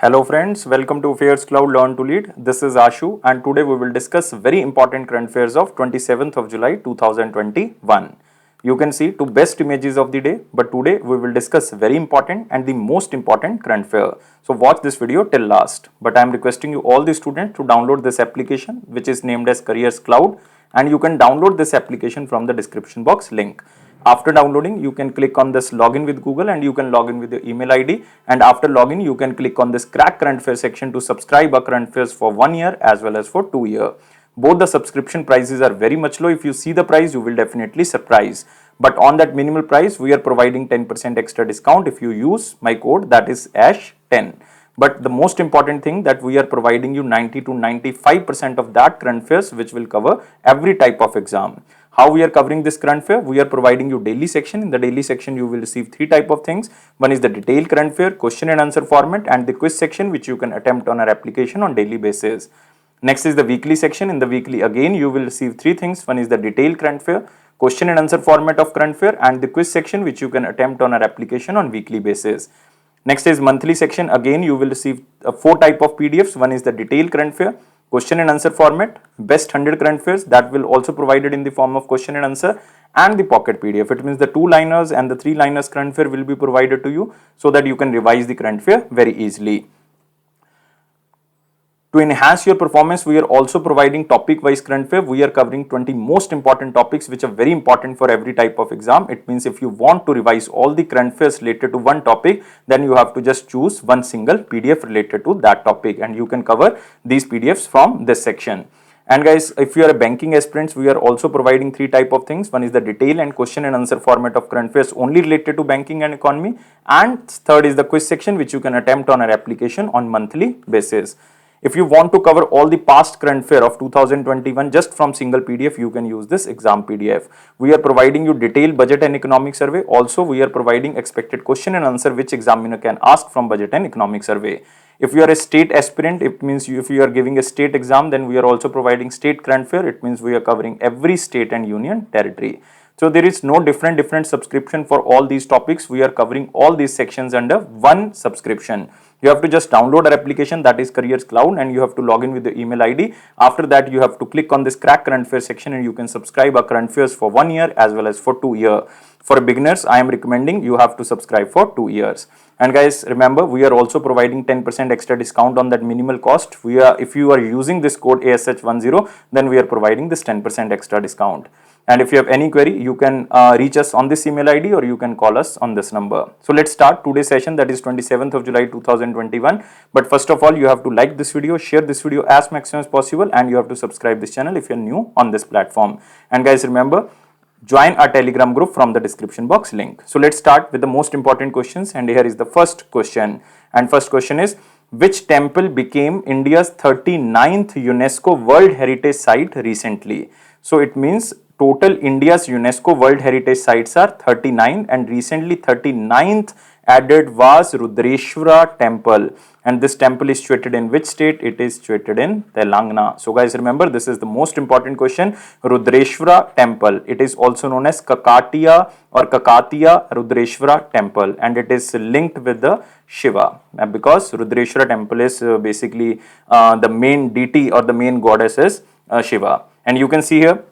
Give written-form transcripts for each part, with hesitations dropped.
Hello friends, welcome to AffairsCloud Learn to Lead. This is Ashu and today we will discuss very important current affairs of 27th of July 2021. You can see two best images of the day, but today we will discuss very important and the most important current affair. So watch this video till last. But I am requesting you all the students to download this application which is named as AffairsCloud, and you can download this application from the description box link. After downloading, you can click on this login with Google and you can log in with your email ID, and after login you can click on this crack current affairs section to subscribe our current affairs for 1 year as well as for 2 years. Both the subscription prices are very much low. If you see the price, you will definitely surprise. But on that minimal price, we are providing 10% extra discount if you use my code, that is ASH10. But the most important thing that we are providing you 90 to 95% of that current affairs which will cover every type of exam. How we are covering this current affair? We are providing you daily section. In the daily section, you will receive three type of things. One is the detailed current affair, question and answer format, and the quiz section which you can attempt on our application on daily basis. Next is the weekly section. In the weekly, again, you will receive three things. One is the detailed current affair, question and answer format of current affair, and the quiz section which you can attempt on our application on weekly basis. Next is monthly section. Again, you will receive four type of PDFs. One is the detailed current affair, question and answer format, best 100 current affairs that will also provided in the form of question and answer, and the pocket PDF. It means the 2-liners and the 3-liners current affair will be provided to you so that you can revise the current affair very easily. To enhance your performance, we are also providing topic-wise current affair. We are covering 20 most important topics which are very important for every type of exam. It means if you want to revise all the current affairs related to one topic, then you have to just choose one single PDF related to that topic, and you can cover these PDFs from this section. And guys, if you are a banking aspirant, we are also providing three type of things. One is the detail and question and answer format of current affairs only related to banking and economy. And third is the quiz section which you can attempt on our application on monthly basis. If you want to cover all the past current affair of 2021 just from single PDF, you can use this exam PDF. We are providing you detailed budget and economic survey. Also, we are providing expected question and answer which examiner can ask from budget and economic survey. If you are a state aspirant, it means if you are giving a state exam, then we are also providing state current affair. It means we are covering every state and union territory. So there is no different subscription for all these topics. We are covering all these sections under one subscription. You have to just download our application, that is AffairsCloud, and you have to log in with the email ID. After that, you have to click on this crack current affairs section and you can subscribe our current affairs for 1 year as well as for 2 years. For beginners, I am recommending you have to subscribe for 2 years. And guys, remember, we are also providing 10% extra discount on that minimal cost. If you are using this code ASH10, then we are providing this 10% extra discount. And if you have any query, you can reach us on this email ID or you can call us on this number. So let's start today's session, that is 27th of July 2021. But first of all, you have to like this video, share this video as maximum as possible, and you have to subscribe this channel if you're new on this platform. And guys, remember, join our Telegram group from the description box link. So let's start with the most important questions, and here is the first question. And first question is, which temple became India's 39th UNESCO World Heritage Site recently? So it means total India's UNESCO World Heritage Sites are 39, and recently 39th added was Rudreshwara Temple. And this temple is situated in which state? It is situated in Telangana. So guys, remember, this is the most important question. Rudreshwara Temple. It is also known as Kakatiya or Kakatiya Rudreshwara Temple, and it is linked with the Shiva, because Rudreshwara Temple is basically the main deity or the main goddess is Shiva. And you can see here,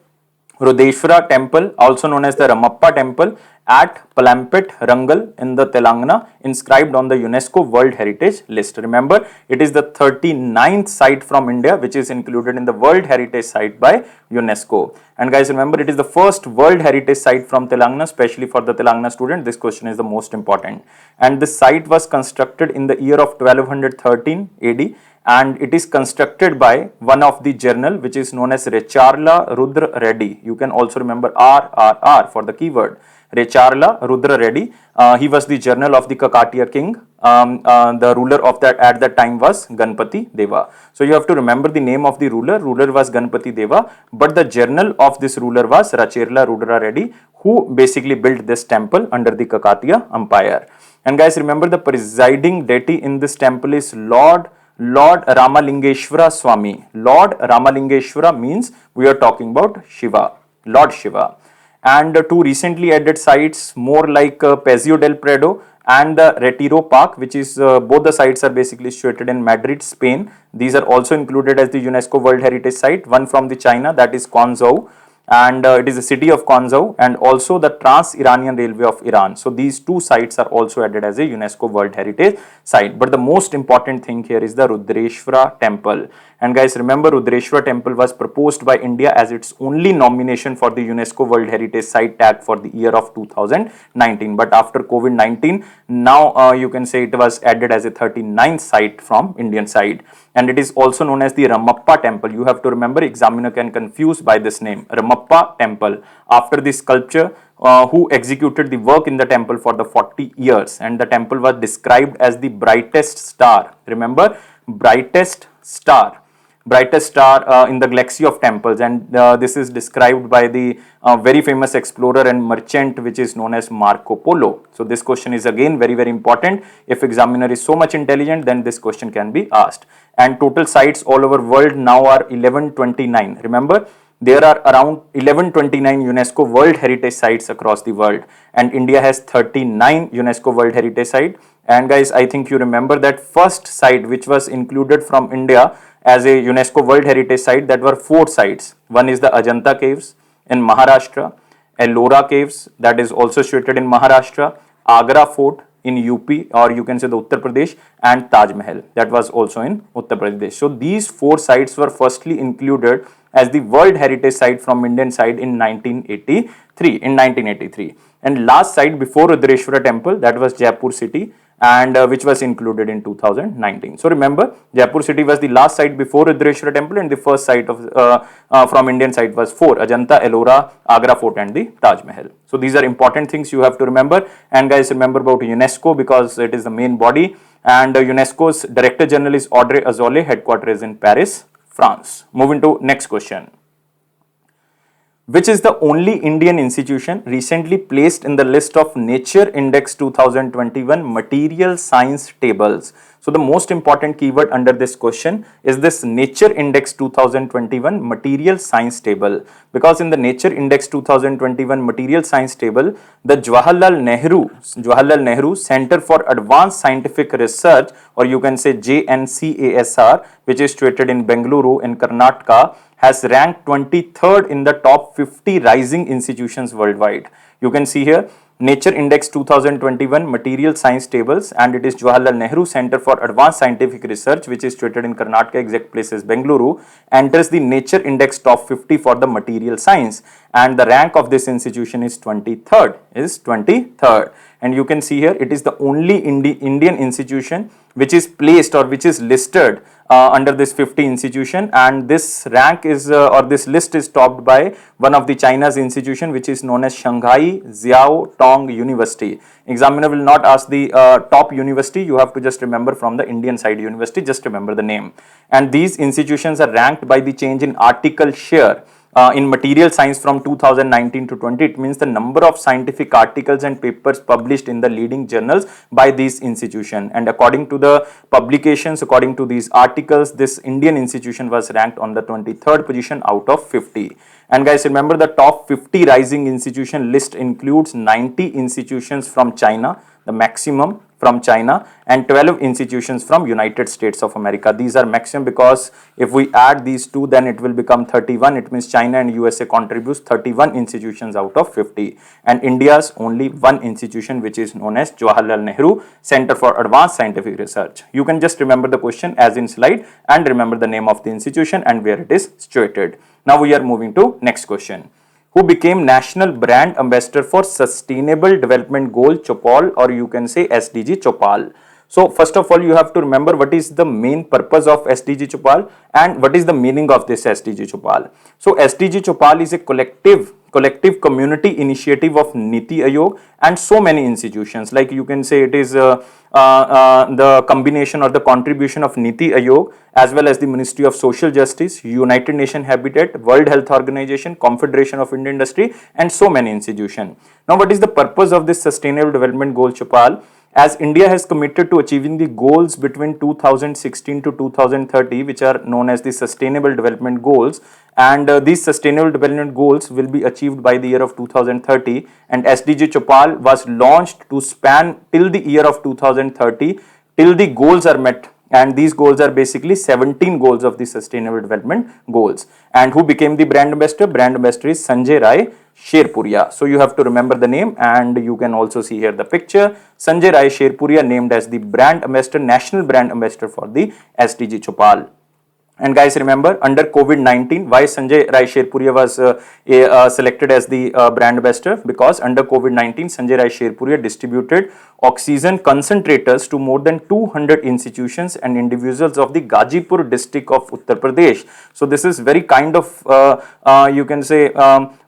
Rudreshwara Temple, also known as the Ramappa Temple at Palampet, Rangal in the Telangana, inscribed on the UNESCO World Heritage List. Remember, it is the 39th site from India which is included in the World Heritage Site by UNESCO. And guys, remember, it is the first World Heritage Site from Telangana, especially for the Telangana student. This question is the most important. And this site was constructed in the year of 1213 AD. And it is constructed by one of the general which is known as Recharla Rudra Reddy. You can also remember RRR for the keyword. Recharla Rudra Reddy. He was the general of the Kakatiya king. The ruler of that at that time was Ganpati Deva. So you have to remember the name of the ruler. Ruler was Ganpati Deva, but the general of this ruler was Recharla Rudra Reddy, who basically built this temple under the Kakatiya Empire. And guys, remember, the presiding deity in this temple is Lord Ramalingeshwara Swami. Lord Ramalingeshwara means we are talking about Shiva, Lord Shiva. And two recently added sites, more like Paseo del Prado and the Retiro Park, which is both the sites are basically situated in Madrid, Spain. These are also included as the UNESCO World Heritage Site. One from the China, that is Quanzhou, and it is the city of Quanzhou, and also the Trans-Iranian Railway of Iran. So these two sites are also added as a UNESCO World Heritage Site. But the most important thing here is the Rudreshwara Temple. And guys, remember, Rudreshwara Temple was proposed by India as its only nomination for the UNESCO World Heritage Site tag for the year of 2019. But after COVID-19, now you can say it was added as a 39th site from Indian side. And it is also known as the Ramappa Temple. You have to remember, examiner can confuse by this name, Ramappa Temple, after the sculpture who executed the work in the temple for the 40 years. And the temple was described as the brightest star. Remember, brightest star in the galaxy of temples, and this is described by the very famous explorer and merchant which is known as Marco Polo. So this question is again very important. If examiner is so much intelligent, then this question can be asked. And total sites all over world now are 1129. Remember, there are around 1129 UNESCO World Heritage Sites across the world, and India has 39 UNESCO World Heritage Sites. And guys, I think you remember that first site which was included from India as a UNESCO World Heritage Site, that were 4 sites. One is the Ajanta Caves in Maharashtra, Ellora Caves, that is also situated in Maharashtra, Agra Fort in UP, or you can say the Uttar Pradesh, and Taj Mahal, that was also in Uttar Pradesh. So these 4 sites were firstly included as the World Heritage Site from Indian side in 1983. And last site before Rudreshwara Temple, that was Jaipur city, and which was included in 2019. So remember, Jaipur city was the last site before Rudreshwara Temple, and the first site of from Indian side was 4: Ajanta, Ellora, Agra Fort, and the Taj Mahal. So these are important things you have to remember. And guys, remember about UNESCO, because it is the main body, and UNESCO's Director General is Audrey Azoulay, headquarters is in Paris, France. Moving to next question. Which is the only Indian institution recently placed in the list of Nature Index 2021 material science tables? So the most important keyword under this question is this Nature Index 2021 material science table, because in the Nature Index 2021 material science table, the Jawaharlal Nehru Center for Advanced Scientific Research, or you can say JNCASR, which is situated in Bengaluru in Karnataka, has ranked 23rd in the top 50 rising institutions worldwide. You can see here Nature Index 2021 Material Science Tables, and it is Jawaharlal Nehru Center for Advanced Scientific Research, which is situated in Karnataka, exact place is Bengaluru, enters the Nature Index top 50 for the material science, and the rank of this institution is 23rd. And you can see here it is the only Indian institution which is placed or which is listed under this 50 institution, and this rank is or this list is topped by one of the China's institution which is known as Shanghai Jiao Tong University. Examiner will not ask the top university, you have to just remember from the Indian side university, just remember the name. And these institutions are ranked by the change in article share in material science from 2019 to 20. It means the number of scientific articles and papers published in the leading journals by these institutions, and according to the publications, according to these articles, this Indian institution was ranked on the 23rd position out of 50. And guys, remember the top 50 rising institution list includes 90 institutions from China, the maximum from China, and 12 institutions from United States of America. These are maximum because if we add these two, then it will become 31. It means China and USA contributes 31 institutions out of 50. And India's only one institution, which is known as Jawaharlal Nehru Center for Advanced Scientific Research. You can just remember the question as in slide and remember the name of the institution and where it is situated. Now we are moving to next question. Who became National Brand Ambassador for Sustainable Development Goal Chopal, or you can say SDG Chopal. So first of all, you have to remember what is the main purpose of SDG Chopal and what is the meaning of this SDG Chopal. So SDG Chopal is a collective community initiative of Niti Aayog and so many institutions, like you can say it is the combination or the contribution of Niti Aayog as well as the Ministry of Social Justice, United Nations Habitat, World Health Organization, Confederation of Indian Industry, and so many institutions. Now what is the purpose of this Sustainable Development Goal Chopal? As India has committed to achieving the goals between 2016 to 2030, which are known as the Sustainable Development Goals, and these sustainable development goals will be achieved by the year of 2030, and SDG Chopal was launched to span till the year of 2030 till the goals are met, and these goals are basically 17 goals of the sustainable development goals. And who became the brand ambassador? Brand ambassador is Sanjay Rai Sherpuria. So you have to remember the name, and you can also see here the picture. Sanjay Rai Sherpuria named as the brand ambassador, national brand ambassador for the SDG Chopal. And guys, remember, under COVID-19, why Sanjay Rai Sherpuria was selected as the brand ambassador? Because under COVID-19, Sanjay Rai Sherpuria distributed oxygen concentrators to more than 200 institutions and individuals of the Gazipur district of Uttar Pradesh. So this is very kind of, you can say,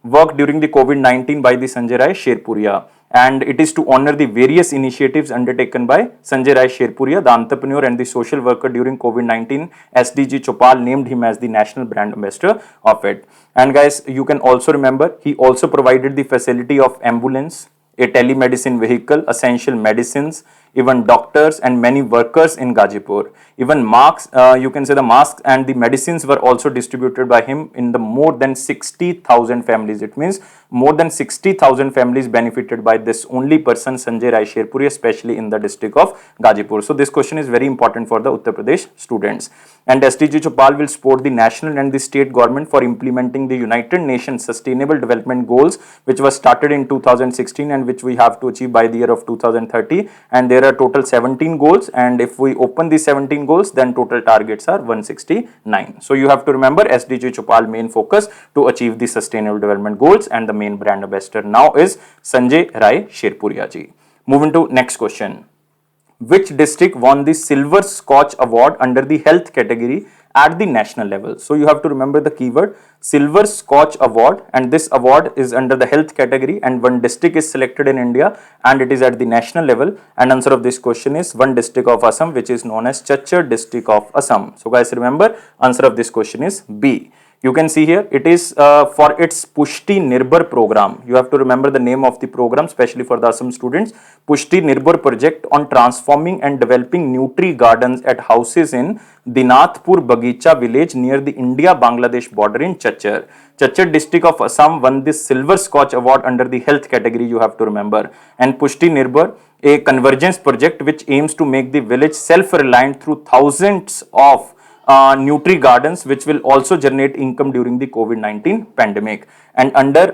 work during the COVID-19 by the Sanjay Rai Sherpuria. And it is to honor the various initiatives undertaken by Sanjay Rai Sherpuria, the entrepreneur and the social worker during COVID-19. SDG Chopal named him as the national brand ambassador of it. And guys, you can also remember, he also provided the facility of ambulance, a telemedicine vehicle, essential medicines, even doctors and many workers in Gazipur. Even masks, you can say the masks and the medicines were also distributed by him in the more than 60,000 families. It means more than 60,000 families benefited by this only person, Sanjay Rai Sherpuri, especially in the district of Gazipur. So this question is very important for the Uttar Pradesh students. And SDG Chopal will support the national and the state government for implementing the United Nations Sustainable Development Goals, which was started in 2016 and which we have to achieve by the year of 2030. And there are total 17 goals, and if we open these 17 goals, then total targets are 169. So you have to remember, SDG Chopal main focus to achieve the sustainable development goals, and the main brand ambassador now is Sanjay Rai Sherpuria ji. Moving to next question. Which district won the Silver Scotch Award under the health category at the national level? So you have to remember the keyword Silver Scotch Award, and this award is under the health category, and one district is selected in India and it is at the national level. And answer of this question is one district of Assam, which is known as Chachar district of Assam. So guys, remember, answer of this question is B. You can see here, it is for its Pushti Nirbhar program. You have to remember the name of the program, especially for the Assam students. Pushti Nirbhar project on transforming and developing nutri gardens at houses in Dinathpur Bagicha village near the India-Bangladesh border in Chachar. Chachar district of Assam won this Silver Scotch Award under the health category, you have to remember. And Pushti Nirbhar, a convergence project which aims to make the village self-reliant through thousands of nutri gardens, which will also generate income during the COVID-19 pandemic. And under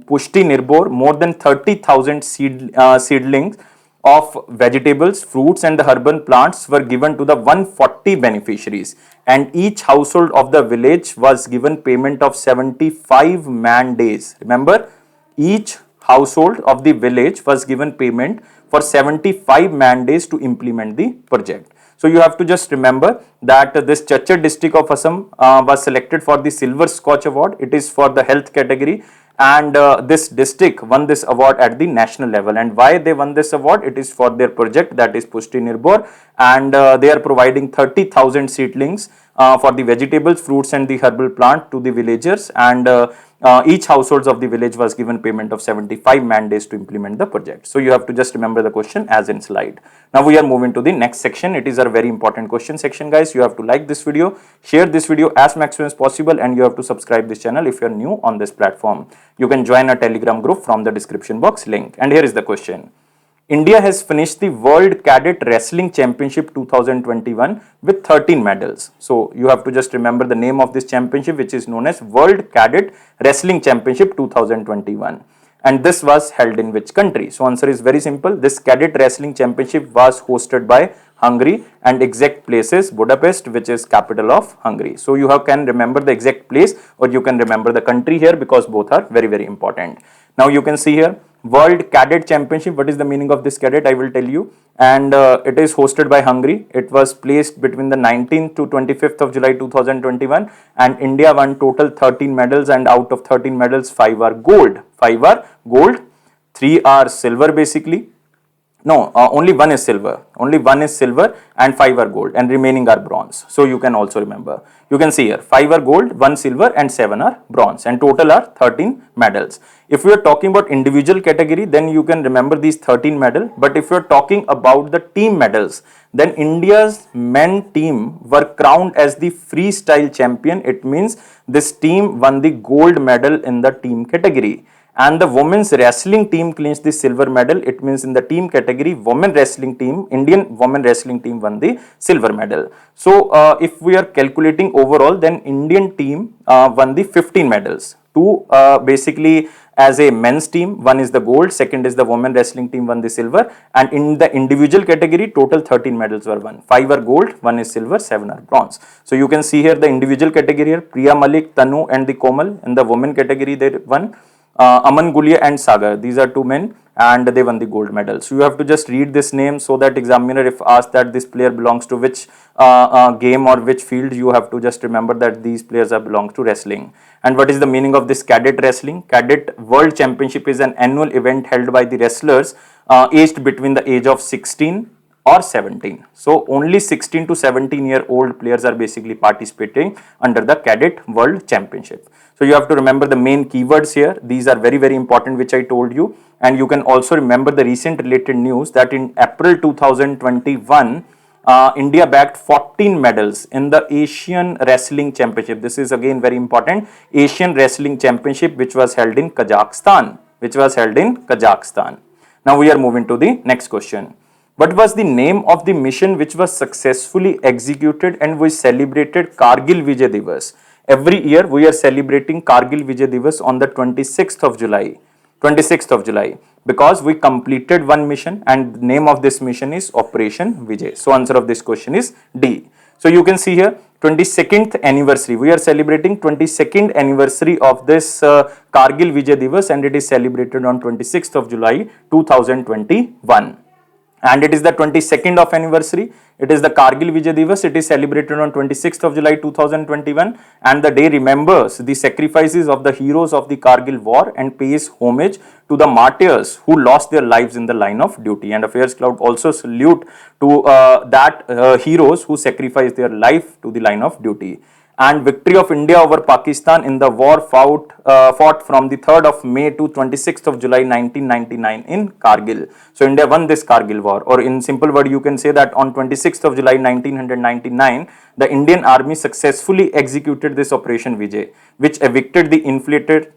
Pushti Nirbhar, more than 30,000 seedlings of vegetables, fruits and the herbal plants were given to the 140 beneficiaries, and each household of the village was given payment of 75 man days. Remember, each household of the village was given payment for 75 man days to implement the project. So you have to just remember that this Chachar district of Assam was selected for the Silver Scotch Award. It is for the health category, and this district won this award at the national level. And why they won this award? It is for their project, that is Pushti Nirbhar, and they are providing 30,000 seedlings for the vegetables, fruits and the herbal plant to the villagers, and each households of the village was given payment of 75 man days to implement the project. So you have to just remember the question as in slide. Now we are moving to the next section. It is a very important question section, guys. You have to like this video, share this video as maximum as possible, and you have to subscribe this channel if you are new on this platform. You can join a Telegram group from the description box link. And here is the question. India has finished the World Cadet Wrestling Championship 2021 with 13 medals. So you have to just remember the name of this championship, which is known as World Cadet Wrestling Championship 2021. And this was held in which country? So answer is very simple. This Cadet Wrestling Championship was hosted by Hungary, and exact place is Budapest, which is capital of Hungary. So you can remember the exact place, or you can remember the country here, because both are very, very important. Now you can see here, World Cadet Championship. What is the meaning of this cadet? I will tell you. And it is hosted by Hungary. It was placed between the 19th to 25th of July 2021, and India won total 13 medals, and out of 13 medals, 5 are gold. 5 are gold, 3 are silver basically, No, only one is silver. Only one is silver and 5 are gold and remaining are bronze. So you can also remember. You can see here 5 are gold, 1 silver and 7 are bronze and total are 13 medals. If we are talking about individual category, then you can remember these 13 medals. But if you are talking about the team medals, then India's men team were crowned as the freestyle champion. It means this team won the gold medal in the team category. And the women's wrestling team clinched the silver medal. It means in the team category, women wrestling team, Indian women wrestling team won the silver medal. So if we are calculating overall, then Indian team won the 15 medals. Two basically as a men's team, one is the gold, second is the women wrestling team won the silver, and in the individual category, total 13 medals were won. 5 are gold, 1 is silver, 7 are bronze. So you can see here the individual category here, Priya Malik, Tanu and the Komal. In the women category, they won. Aman Gulia and Sagar, these are two men and they won the gold medal. So you have to just read this name so that examiner if asked that this player belongs to which game or which field, you have to just remember that these players are belong to wrestling. And what is the meaning of this cadet wrestling? Cadet World Championship is an annual event held by the wrestlers aged between the age of 16 or 17. So only 16 to 17 old players are basically participating under the Cadet World Championship. So you have to remember the main keywords here. These are very, very important, which I told you. And you can also remember the recent related news that in April 2021, India bagged 14 medals in the Asian Wrestling Championship. This is again very important. Asian Wrestling Championship, which was held in Kazakhstan. Now we are moving to the next question. What was the name of the mission which was successfully executed and we celebrated Kargil Vijay Divas? Every year we are celebrating Kargil Vijay Divas on the 26th of July. 26th of July, because we completed one mission and the name of this mission is Operation Vijay. So answer of this question is D. So you can see here 22nd anniversary. We are celebrating 22nd anniversary of this Kargil Vijay Divas and it is celebrated on 26th of July 2021. And it is the 22nd of anniversary. It is the Kargil Vijay Divas. It is celebrated on 26th of July 2021 and the day remembers the sacrifices of the heroes of the Kargil War and pays homage to the martyrs who lost their lives in the line of duty. And AffairsCloud also salute to heroes who sacrificed their life to the line of duty. And victory of India over Pakistan in the war fought from the 3rd of May to 26th of July 1999 in Kargil. So India won this Kargil war, or in simple word you can say that on 26th of July 1999 the Indian army successfully executed this Operation Vijay, which evicted the inflated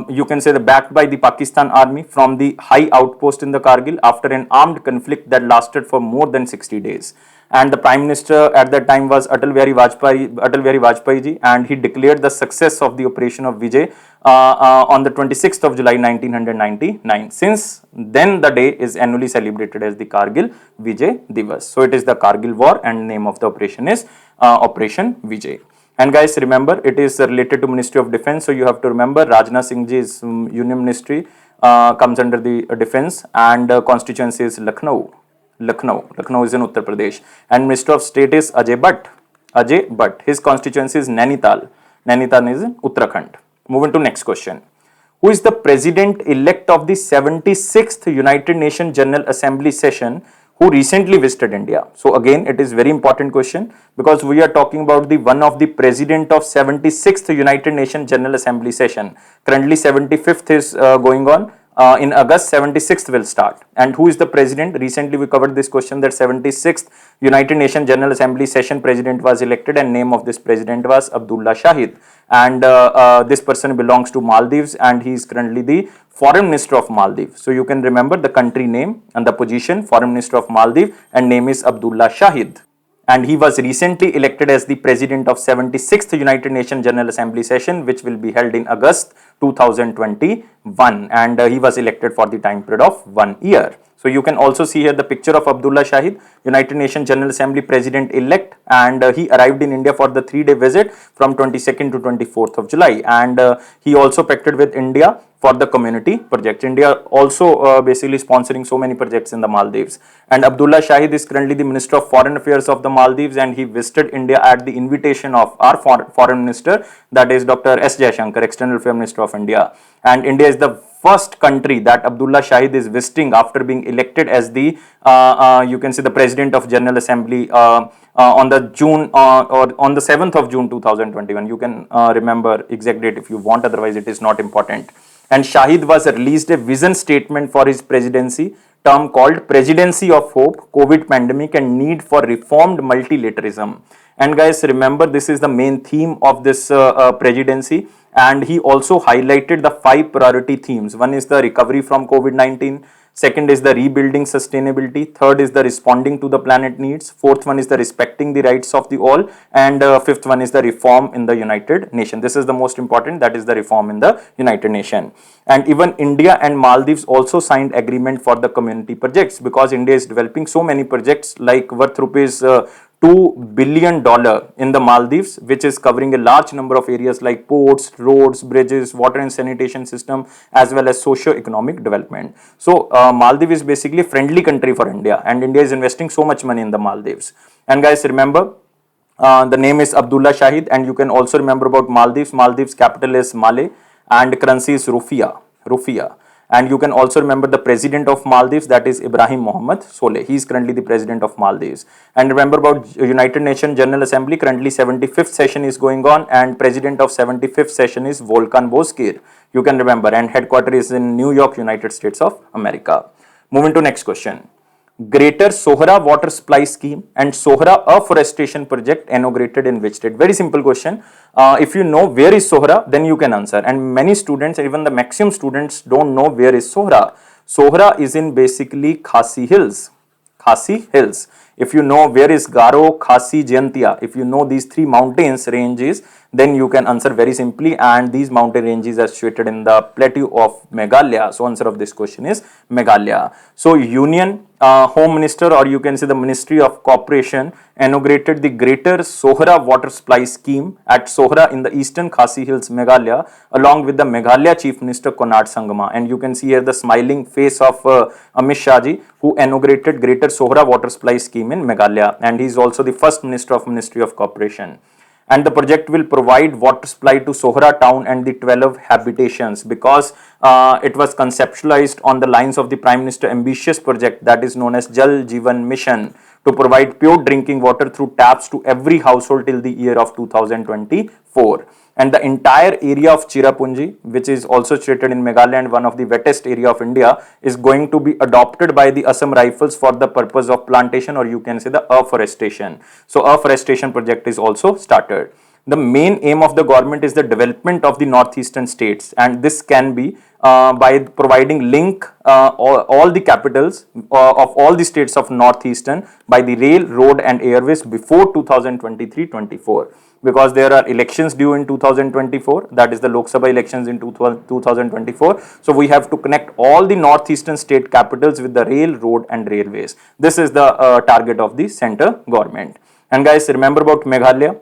you can say the backed by the Pakistan army from the high outpost in the Kargil after an armed conflict that lasted for more than 60 days. And the Prime Minister at that time was Atal Bihari Vajpayee ji, and he declared the success of the Operation of Vijay on the 26th of July 1999. Since then the day is annually celebrated as the Kargil Vijay Divas. So it is the Kargil War and name of the operation is Operation Vijay. And guys, remember it is related to Ministry of Defence. So you have to remember Rajnath Singh ji's Union Ministry comes under the defence, and constituency is Lucknow. Lucknow is in Uttar Pradesh, and Minister of State is Ajay Bhatt. His constituency is Nainital is in Uttarakhand. Moving to next question. Who is the President-elect of the 76th United Nations General Assembly session who recently visited India? So again, it is very important question because we are talking about the one of the President of 76th United Nations General Assembly session. Currently 75th is going on. In August, 76th will start. And who is the president? Recently we covered this question that 76th United Nations General Assembly session president was elected, and name of this president was Abdullah Shahid. And this person belongs to Maldives, and he is currently the Foreign Minister of Maldives. So you can remember the country name and the position, Foreign Minister of Maldives, and name is Abdullah Shahid. And he was recently elected as the president of 76th United Nations General Assembly session, which will be held in August 2021, and he was elected for the time period of 1 year. So you can also see here the picture of Abdullah Shahid, United Nations General Assembly President-elect, and he arrived in India for the 3-day visit from 22nd to 24th of July, and he also pacted with India for the community project. India also basically sponsoring so many projects in the Maldives. And Abdullah Shahid is currently the Minister of Foreign Affairs of the Maldives, and he visited India at the invitation of our Foreign Minister, that is Dr. S. Jaishankar, External Affairs Minister of India. And India is the first country that Abdullah Shahid is visiting after being elected as the you can say the President of General Assembly on the June or on the 7th of June 2021. You can remember exact date if you want, otherwise it is not important. And Shahid was released a vision statement for his presidency term called Presidency of Hope, COVID Pandemic and Need for Reformed Multilateralism. And guys, remember, this is the main theme of this presidency. And he also highlighted the 5 priority themes. One is the recovery from COVID-19. Second is the rebuilding sustainability. Third is the responding to the planet needs. Fourth one is the respecting the rights of the all. And fifth one is the reform in the United Nations. This is the most important, that is the reform in the United Nations. And even India and Maldives also signed agreement for the community projects, because India is developing so many projects like worth rupees $2 billion in the Maldives, which is covering a large number of areas like ports, roads, bridges, water and sanitation system, as well as socio-economic development. So Maldives is basically a friendly country for India, and India is investing so much money in the Maldives. And guys, remember, the name is Abdullah Shahid, and you can also remember about Maldives. Maldives capital is Malé and currency is Rufiya. And you can also remember the president of Maldives, that is Ibrahim Mohammed Soleh. He is currently the president of Maldives. And remember about United Nations General Assembly, currently 75th session is going on, and president of 75th session is Volkan Bozkir. You can remember, and headquarters is in New York, United States of America. Moving to next question. Greater Sohara Water Supply Scheme and Sohara Afforestation Project inaugurated in which state? Very simple question. If you know where is Sohara, then you can answer. And many students, even the maximum students, don't know where is Sohara. Sohara is in basically Khasi Hills. Khasi Hills. If you know where is Garo, Khasi, Jaintia, if you know these 3 mountains ranges, then you can answer very simply, and these mountain ranges are situated in the plateau of Meghalaya. So answer of this question is Meghalaya. So Union Home Minister, or you can say the Ministry of Cooperation, inaugurated the Greater Sohara Water Supply Scheme at Sohara in the eastern Khasi Hills, Meghalaya, along with the Meghalaya Chief Minister Konark Sangma. And you can see here the smiling face of Amit Shah ji, who inaugurated Greater Sohara Water Supply Scheme in Meghalaya, and he is also the first Minister of Ministry of Cooperation. And the project will provide water supply to Sohara town and the 12 habitations, because it was conceptualized on the lines of the Prime Minister ambitious project that is known as Jal Jeevan Mission, to provide pure drinking water through taps to every household till the year of 2024. And the entire area of Cherrapunji, which is also situated in Meghalaya and one of the wettest area of India, is going to be adopted by the Assam Rifles for the purpose of plantation, or you can say the afforestation. So afforestation project is also started. The main aim of the government is the development of the northeastern states, and this can be by providing link all the capitals of all the states of northeastern by the rail, road and airways before 2023-24. Because there are elections due in 2024, that is the Lok Sabha elections in 2024. So we have to connect all the northeastern state capitals with the rail, road and railways. This is the target of the center government. And guys, remember about Meghalaya.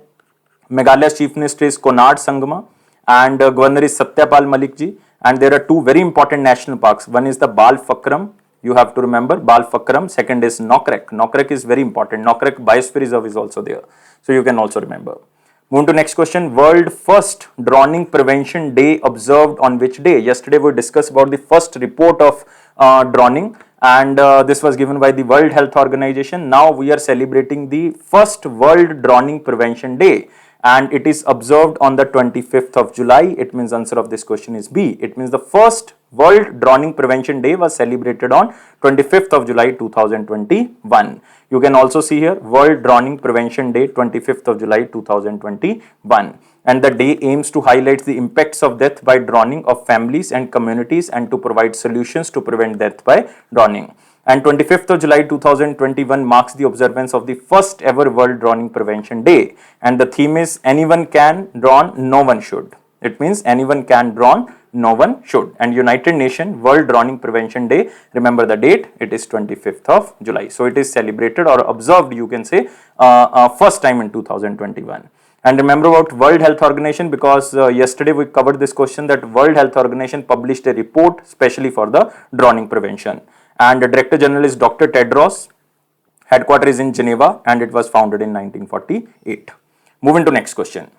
Meghalaya's chief minister is Konark Sangma, and governor is Satyapal Malik ji. And there are 2 very important national parks. One is the Bal Fakram. You have to remember Bal Fakram. Second is Nokrek. Nokrek is very important. Nokrek Biosphere Reserve is also there. So you can also remember. Move to next question. World First Drowning Prevention Day observed on which day? Yesterday we discussed about the first report of drowning, and this was given by the World Health Organization. Now we are celebrating the first World Drowning Prevention Day, and it is observed on the 25th of July. It means answer of this question is B. It means the first World Drowning Prevention Day was celebrated on 25th of July 2021. You can also see here World Drowning Prevention Day 25th of July 2021. And the day aims to highlight the impacts of death by drowning of families and communities, and to provide solutions to prevent death by drowning. And 25th of July 2021 marks the observance of the first ever World Drowning Prevention Day. And the theme is anyone can drown, no one should. It means anyone can drown, no one should. And United Nations World Drowning Prevention Day, remember the date, it is 25th of July. So it is celebrated or observed, you can say, first time in 2021. And remember about World Health Organization, because yesterday we covered this question that World Health Organization published a report specially for the drowning prevention. And the Director General is Dr. Tedros. Headquarters is in Geneva and it was founded in 1948. Moving to next question.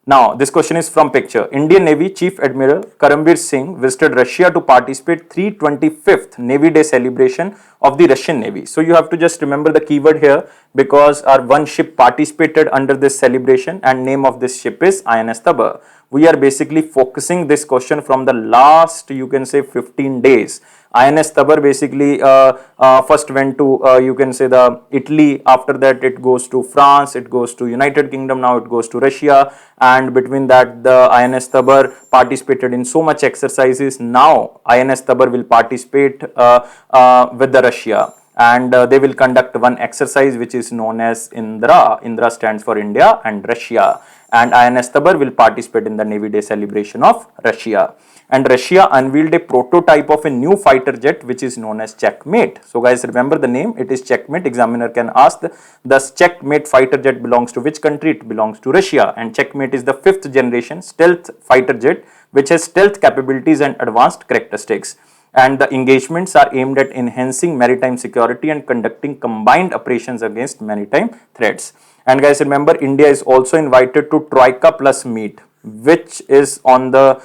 Now, this question is from picture. Indian Navy Chief Admiral Karambir Singh visited Russia to participate 325th Navy Day celebration of the Russian Navy. So, you have to just remember the keyword here, because our one ship participated under this celebration and name of this ship is INS Tabar. We are basically focusing this question from the last, you can say, 15 days. INS Tabar basically first went to you can say the Italy, after that it goes to France, it goes to United Kingdom, now it goes to Russia, and between that the INS Tabar participated in so much exercises. Now INS Tabar will participate with the Russia, and they will conduct one exercise which is known as Indra. Indra stands for India and Russia, and INS Tabar will participate in the Navy Day celebration of Russia. And Russia unveiled a prototype of a new fighter jet which is known as Checkmate. So guys, remember the name, it is Checkmate. Examiner can ask, thus Checkmate fighter jet belongs to which country? It belongs to Russia. And Checkmate is the 5th generation stealth fighter jet which has stealth capabilities and advanced characteristics. And the engagements are aimed at enhancing maritime security and conducting combined operations against maritime threats. And guys, remember, India is also invited to Troika Plus meet, which is on the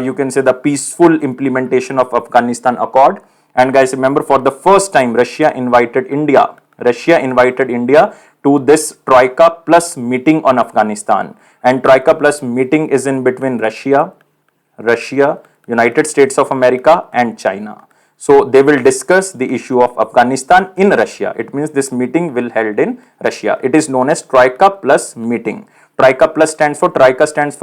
you can say the peaceful implementation of Afghanistan Accord. And guys, remember, for the first time Russia invited India to this Troika Plus meeting on Afghanistan. And Troika Plus meeting is in between Russia, United States of America and China. So they will discuss the issue of Afghanistan in Russia. It means this meeting will held in Russia. It is known as Troika Plus meeting. Troika Plus stands for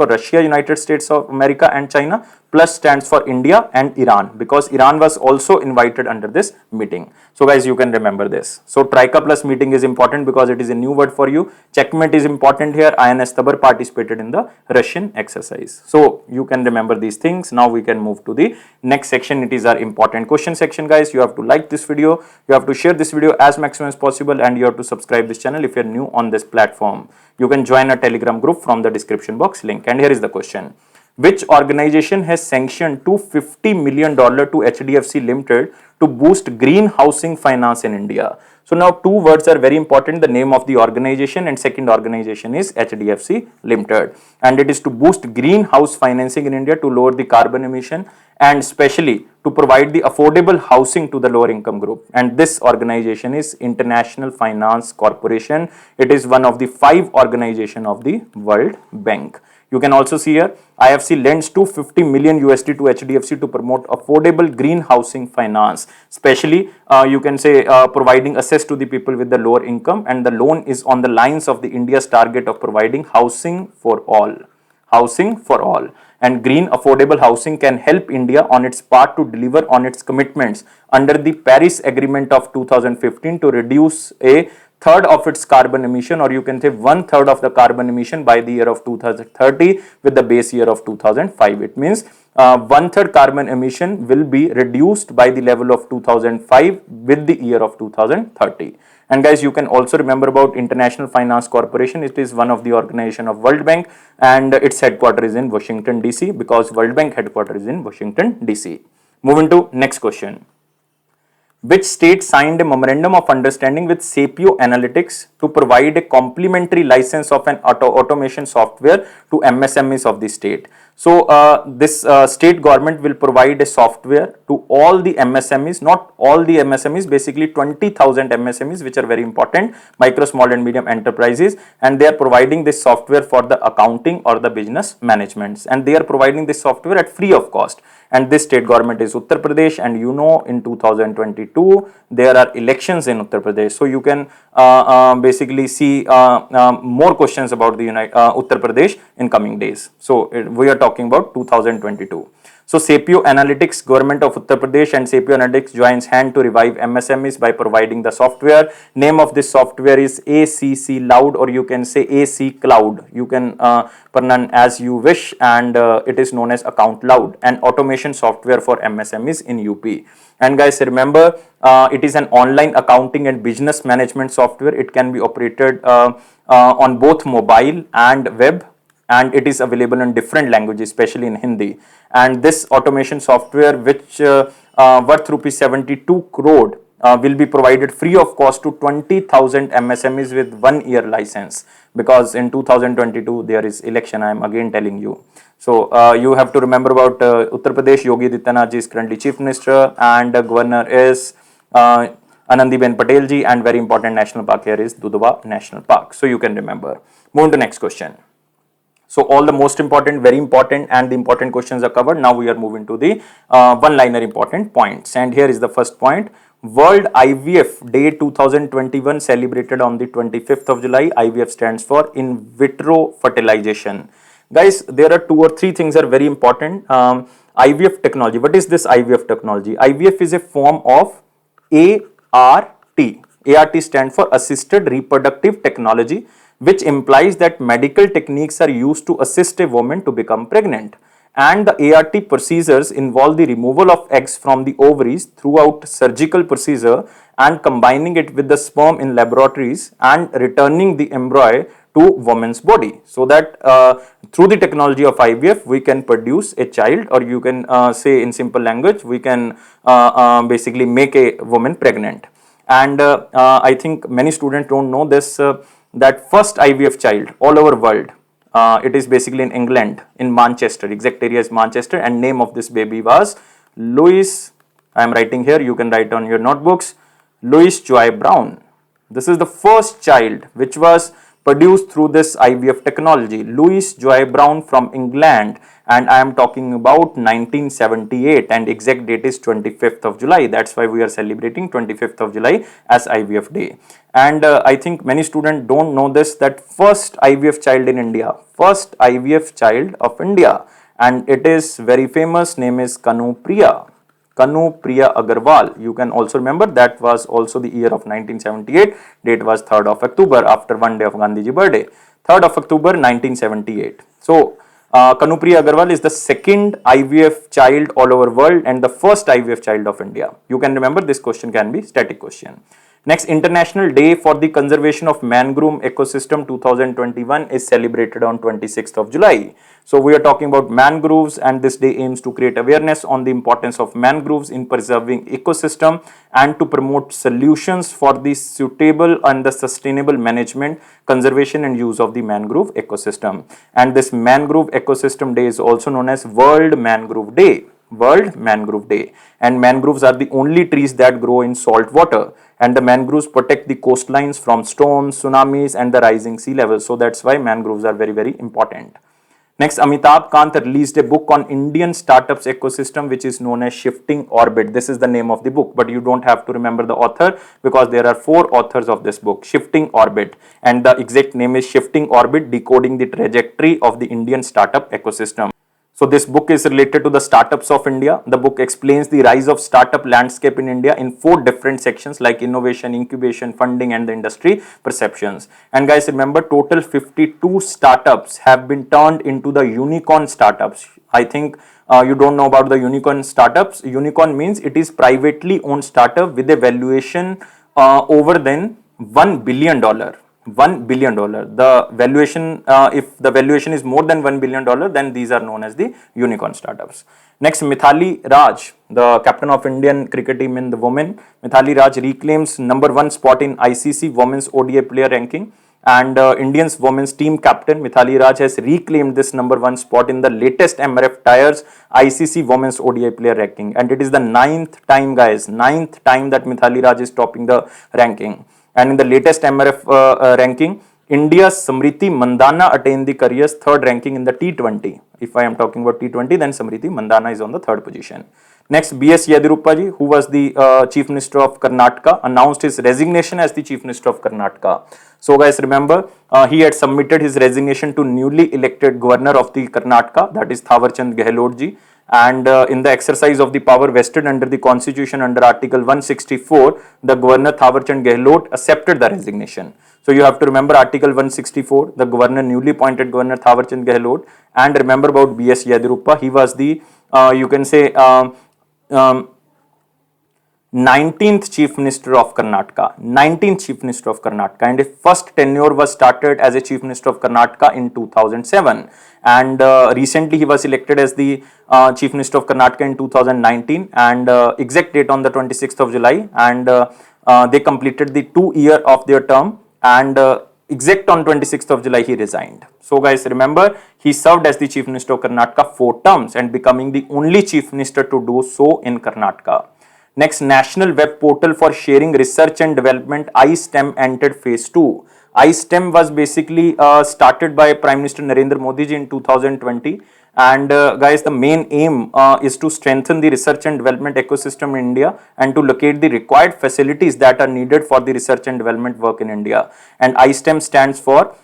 Russia, United States of America and China. Plus stands for India and Iran, because Iran was also invited under this meeting. So guys, you can remember this. So Troika Plus meeting is important because it is a new word for you. Checkmate is important here. INS Tabar participated in the Russian exercise. So you can remember these things. Now we can move to the next section. It is our important question section, guys. You have to like this video, you have to share this video as maximum as possible, and you have to subscribe this channel if you are new on this platform. You can join a Telegram group from the description box link. And here is the question. Which organization has sanctioned $250 million to HDFC Limited to boost green housing finance in India? So now two words are very important, the name of the organization and second organization is HDFC Limited. And it is to boost greenhouse financing in India to lower the carbon emission and especially to provide the affordable housing to the lower income group. And this organization is International Finance Corporation. It is one of the 5 organizations of the World Bank. You can also see here, IFC lends $250 million to HDFC to promote affordable green housing finance, especially you can say providing access to the people with the lower income, and the loan is on the lines of the India's target of providing housing for all. And green affordable housing can help India on its path to deliver on its commitments under the Paris Agreement of 2015 to reduce a third of its carbon emission, or you can say 1/3 of the carbon emission by the year of 2030 with the base year of 2005. It means 1/3 carbon emission will be reduced by the level of 2005 with the year of 2030. And guys, you can also remember about International Finance Corporation. It is one of the organization of World Bank and its headquarters is in Washington DC, because World Bank headquarters is in Washington DC. Moving to next question. Which state signed a memorandum of understanding with Sapio Analytics to provide a complimentary license of an automation software to MSMEs of the state? So this state government will provide a software to all the MSMEs, not all the MSMEs, basically 20,000 MSMEs, which are very important, micro, small and medium enterprises, and they are providing this software for the accounting or the business management, and they are providing this software at free of cost. And this state government is Uttar Pradesh, and you know in 2022 there are elections in Uttar Pradesh, so you can basically see more questions about the Uttar Pradesh in coming days. So we are talking about 2022. So SAPIO Analytics, Government of Uttar Pradesh and SAPIO Analytics joins hand to revive MSMEs by providing the software. Name of this software is ACC Loud, or you can say AC Cloud. You can pronounce as you wish, and it is known as Account Loud, an automation software for MSMEs in UP. And guys, remember, it is an online accounting and business management software. It can be operated on both mobile and web, and it is available in different languages, especially in Hindi. And this automation software, which worth rupees 72 crore, will be provided free of cost to 20,000 MSMEs with 1 year license, because in 2022 there is election, I am again telling you. So you have to remember about Uttar Pradesh. Yogi Adityanath ji is currently Chief Minister, and Governor is Anandiben Patel ji, and very important national park here is Dudhwa National Park. So you can remember. Move to next question. So all the most important, very important, and the important questions are covered. Now we are moving to the one-liner important points. And here is the first point. World IVF Day 2021 celebrated on the 25th of July. IVF stands for in vitro fertilization. Guys, there are 2 or 3 things are very important. IVF technology. What is this IVF technology? IVF is a form of ART. ART stands for Assisted Reproductive Technology, which implies that medical techniques are used to assist a woman to become pregnant. And the ART procedures involve the removal of eggs from the ovaries throughout surgical procedure and combining it with the sperm in laboratories and returning the embryo to woman's body, so that through the technology of IVF we can produce a child, or you can say in simple language, we can basically make a woman pregnant. And I think many students don't know this, that first IVF child all over world, it is basically in England, in Manchester, exact area is Manchester, and name of this baby was Louis, I am writing here, you can write on your notebooks, Louis Joy Brown. This is the first child which was produced through this IVF technology, Louis Joy Brown from England, and I am talking about 1978, and exact date is 25th of July. That's why we are celebrating 25th of July as IVF Day. And I think many students don't know this, that first IVF child in India, first IVF child of India, and it is very famous, name is Kanupriya Agarwal. You can also remember that was also the year of 1978. Date was 3rd of October, after one day of Gandhiji birthday. 3rd of October 1978. So Kanupriya Agarwal is the second IVF child all over world and the first IVF child of India. You can remember, this question can be static question. Next, International Day for the Conservation of Mangrove Ecosystem 2021 is celebrated on 26th of July. So we are talking about mangroves, and this day aims to create awareness on the importance of mangroves in preserving ecosystem and to promote solutions for the suitable and the sustainable management, conservation and use of the mangrove ecosystem. And this Mangrove Ecosystem Day is also known as World Mangrove Day. World Mangrove Day. And mangroves are the only trees that grow in salt water, and the mangroves protect the coastlines from storms, tsunamis and the rising sea levels. So that's why mangroves are very, very important. Next, Amitabh Kant released a book on Indian startups ecosystem, which is known as Shifting Orbit. This is the name of the book, but you don't have to remember the author, because there are 4 authors of this book, Shifting Orbit, and the exact name is Shifting Orbit, Decoding the Trajectory of the Indian Startup Ecosystem. So this book is related to the startups of India. The book explains the rise of startup landscape in India in 4 different sections like innovation, incubation, funding and the industry perceptions. And guys, remember, total 52 startups have been turned into the unicorn startups. I think you don't know about the unicorn startups. Unicorn means it is privately owned startup with a valuation over than $1 billion. $1 billion. The valuation, if the valuation is more than $1 billion, then these are known as the unicorn startups. Next, Mithali Raj, the captain of Indian cricket team in the women. Mithali Raj reclaims #1 spot in ICC Women's ODI player ranking. And Indians women's team captain Mithali Raj has reclaimed this #1 spot in the latest MRF Tires ICC Women's ODI player ranking. And it is the 9th time, guys, 9th time that Mithali Raj is topping the ranking. And in the latest MRF ranking, India's Samriti Mandana attained the career's 3rd ranking in the T20. If I am talking about T20, then Samriti Mandana is on the 3rd position. Next, B.S. Yediyurappa, who was the Chief Minister of Karnataka, announced his resignation as the Chief Minister of Karnataka. So guys, remember, he had submitted his resignation to newly elected Governor of the Karnataka, that is Thawarchand Gehlot ji. and in the exercise of the power vested under the constitution under article 164, the governor Thawarchand Gehlot accepted the resignation. So you have to remember article 164, the governor, newly appointed governor Thawarchand Gehlot, and remember about B.S. Yediyurappa. He was the you can say 19th Chief Minister of Karnataka, 19th Chief Minister of Karnataka, and his first tenure was started as a Chief Minister of Karnataka in 2007, and recently he was elected as the Chief Minister of Karnataka in 2019, and exact date on the 26th of July, and they completed the 2 year of their term, and exact on 26th of July he resigned. So guys, remember, he served as the Chief Minister of Karnataka 4 terms and becoming the only Chief Minister to do so in Karnataka. Next, National Web Portal for Sharing Research and Development, iSTEM, entered phase 2. iSTEM was basically started by Prime Minister Narendra Modi ji in 2020, and guys, the main aim is to strengthen the research and development ecosystem in India and to locate the required facilities that are needed for the research and development work in India. And iSTEM stands for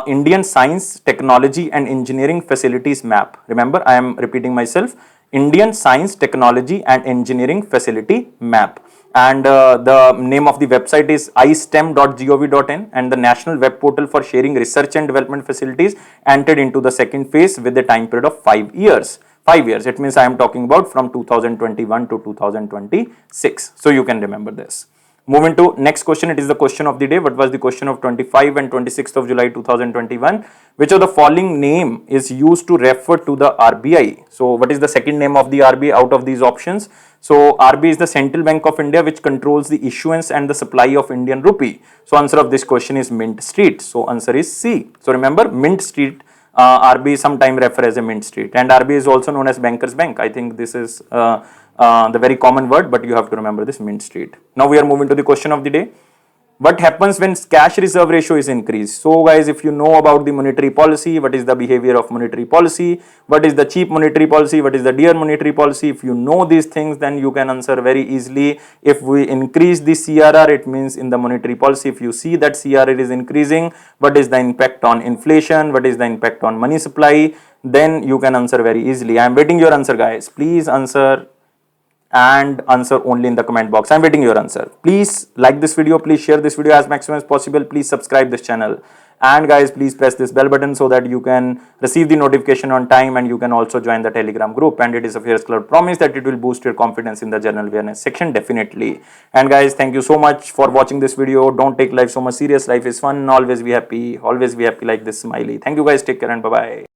Indian Science, Technology and Engineering Facilities Map. Remember, I am repeating myself, Indian Science, Technology and Engineering Facility Map. And the name of the website is istem.gov.in, and the National Web Portal for Sharing Research and Development Facilities entered into the second phase with a time period of 5 years. 5 years, it means I am talking about from 2021 to 2026. So you can remember this. Moving to next question, it is the question of the day. What was the question of 25 and 26th of July 2021? Which of the following name is used to refer to the RBI? So what is the second name of the RBI out of these options? So RBI is the Central Bank of India, which controls the issuance and the supply of Indian rupee. So answer of this question is Mint Street. So answer is C. So remember, Mint Street, RBI sometimes refer as a Mint Street, and RBI is also known as Bankers Bank. I think this is the very common word, but you have to remember this, Mint Street. Now we are moving to the question of the day. What happens when cash reserve ratio is increased? So guys, if you know about the monetary policy, what is the behavior of monetary policy, what is the cheap monetary policy, what is the dear monetary policy, if you know these things, then you can answer very easily. If we increase the CRR, it means in the monetary policy, if you see that CRR is increasing, what is the impact on inflation, what is the impact on money supply, then you can answer very easily. I am waiting your answer, guys. Please answer, and answer only in the comment box. I'm waiting your answer. Please like this video, please share this video as maximum as possible, please subscribe this channel, and guys, please press this bell button so that you can receive the notification on time, and you can also join the Telegram group. And it is AffairsCloud promise that it will boost your confidence in the general awareness section, definitely. And guys, thank you so much for watching this video. Don't take life so much serious. Life is fun. Always be happy. Always be happy like this smiley. Thank you guys. Take care and bye bye.